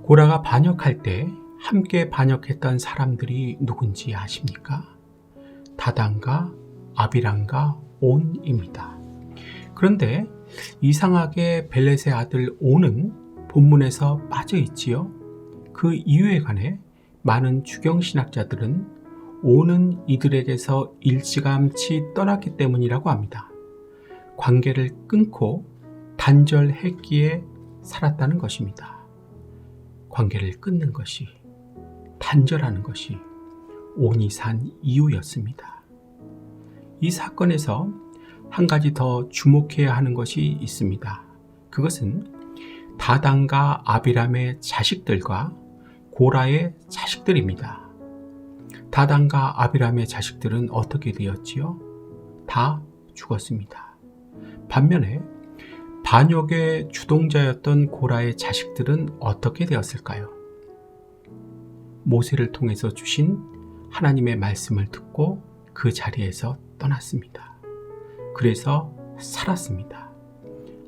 고라가 반역할 때 함께 반역했던 사람들이 누군지 아십니까? 다단과 아비람과 온입니다. 그런데 이상하게 벨렛의 아들 온은 본문에서 빠져 있지요. 그 이유에 관해 많은 주경신학자들은 온은 이들에게서 일찌감치 떠났기 때문이라고 합니다. 관계를 끊고 단절했기에 살았다는 것입니다. 관계를 끊는 것이, 단절하는 것이 온이 산 이유였습니다. 이 사건에서 한 가지 더 주목해야 하는 것이 있습니다. 그것은 다단과 아비람의 자식들과 고라의 자식들입니다. 다단과 아비람의 자식들은 어떻게 되었지요? 다 죽었습니다. 반면에 반역의 주동자였던 고라의 자식들은 어떻게 되었을까요? 모세를 통해서 주신 하나님의 말씀을 듣고 그 자리에서 떠났습니다. 그래서 살았습니다.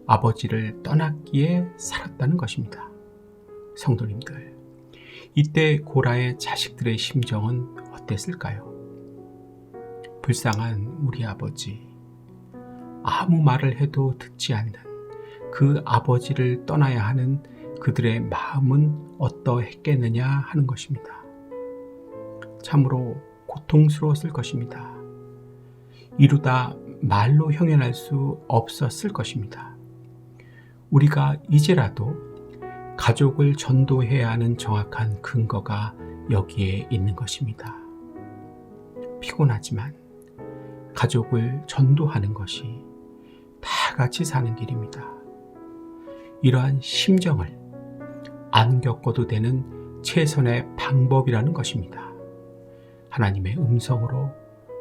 아버지를 떠났기에 살았다는 것입니다. 성도님들, 이때 고라의 자식들의 심정은 어땠을까요? 불쌍한 우리 아버지, 아무 말을 해도 듣지 않는 그 아버지를 떠나야 하는 그들의 마음은 어떠했겠느냐 하는 것입니다. 참으로 고통스러웠을 것입니다. 이루다 말로 형용할 수 없었을 것입니다. 우리가 이제라도 가족을 전도해야 하는 정확한 근거가 여기에 있는 것입니다. 피곤하지만 가족을 전도하는 것이 다 같이 사는 길입니다. 이러한 심정을 안 겪어도 되는 최선의 방법이라는 것입니다. 하나님의 음성으로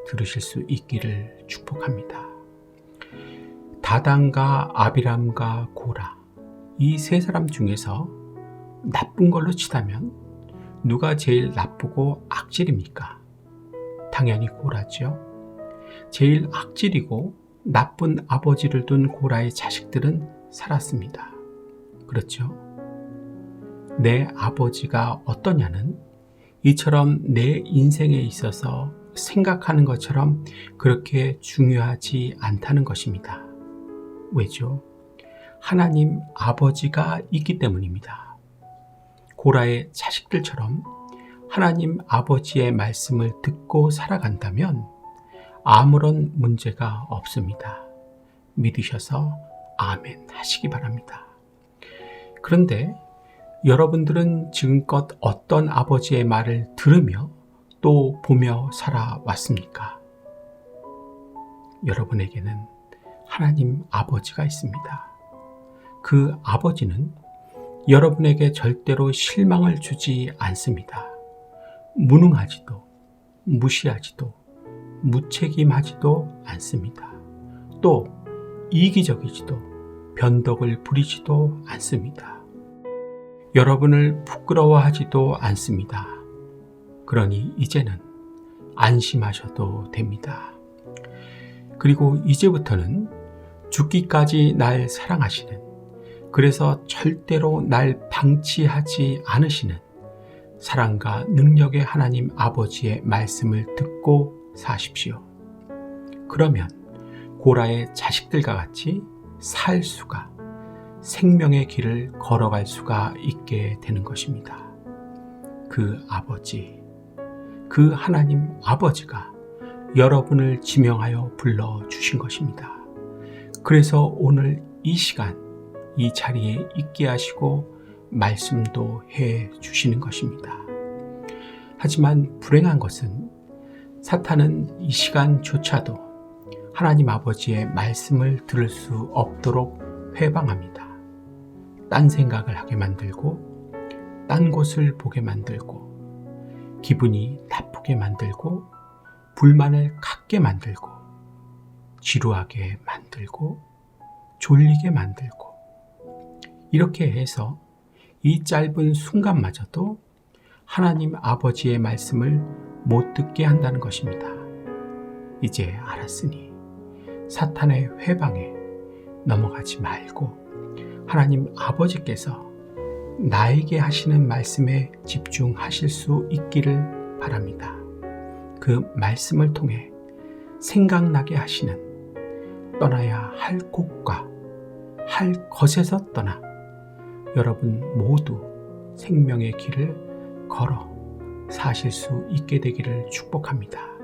들으실 수 있기를 축복합니다. 다단과 아비람과 고라, 이 세 사람 중에서 나쁜 걸로 치다면 누가 제일 나쁘고 악질입니까? 당연히 고라죠. 제일 악질이고 나쁜 아버지를 둔 고라의 자식들은 살았습니다. 그렇죠? 내 아버지가 어떠냐는 이처럼 내 인생에 있어서 생각하는 것처럼 그렇게 중요하지 않다는 것입니다. 왜죠? 하나님 아버지가 있기 때문입니다. 고라의 자식들처럼 하나님 아버지의 말씀을 듣고 살아간다면 아무런 문제가 없습니다. 믿으셔서 아멘 하시기 바랍니다. 그런데 여러분들은 지금껏 어떤 아버지의 말을 들으며 또 보며 살아왔습니까? 여러분에게는 하나님 아버지가 있습니다. 그 아버지는 여러분에게 절대로 실망을 주지 않습니다. 무능하지도 무시하지도 무책임하지도 않습니다. 또 이기적이지도 변덕을 부리지도 않습니다. 여러분을 부끄러워하지도 않습니다. 그러니 이제는 안심하셔도 됩니다. 그리고 이제부터는 죽기까지 날 사랑하시는, 그래서 절대로 날 방치하지 않으시는 사랑과 능력의 하나님 아버지의 말씀을 듣고 사십시오. 그러면 고라의 자식들과 같이 살 수가, 생명의 길을 걸어갈 수가 있게 되는 것입니다. 그 아버지, 그 하나님 아버지가 여러분을 지명하여 불러주신 것입니다. 그래서 오늘 이 시간, 이 자리에 있게 하시고 말씀도 해 주시는 것입니다. 하지만 불행한 것은 사탄은 이 시간조차도 하나님 아버지의 말씀을 들을 수 없도록 회방합니다. 딴 생각을 하게 만들고, 딴 곳을 보게 만들고, 기분이 나쁘게 만들고, 불만을 갖게 만들고, 지루하게 만들고, 졸리게 만들고, 이렇게 해서 이 짧은 순간마저도 하나님 아버지의 말씀을 못 듣게 한다는 것입니다. 이제 알았으니 사탄의 회방에 넘어가지 말고 하나님 아버지께서 나에게 하시는 말씀에 집중하실 수 있기를 바랍니다. 그 말씀을 통해 생각나게 하시는 떠나야 할 곳과 할 것에서 떠나 여러분 모두 생명의 길을 걸어 사실 수 있게 되기를 축복합니다.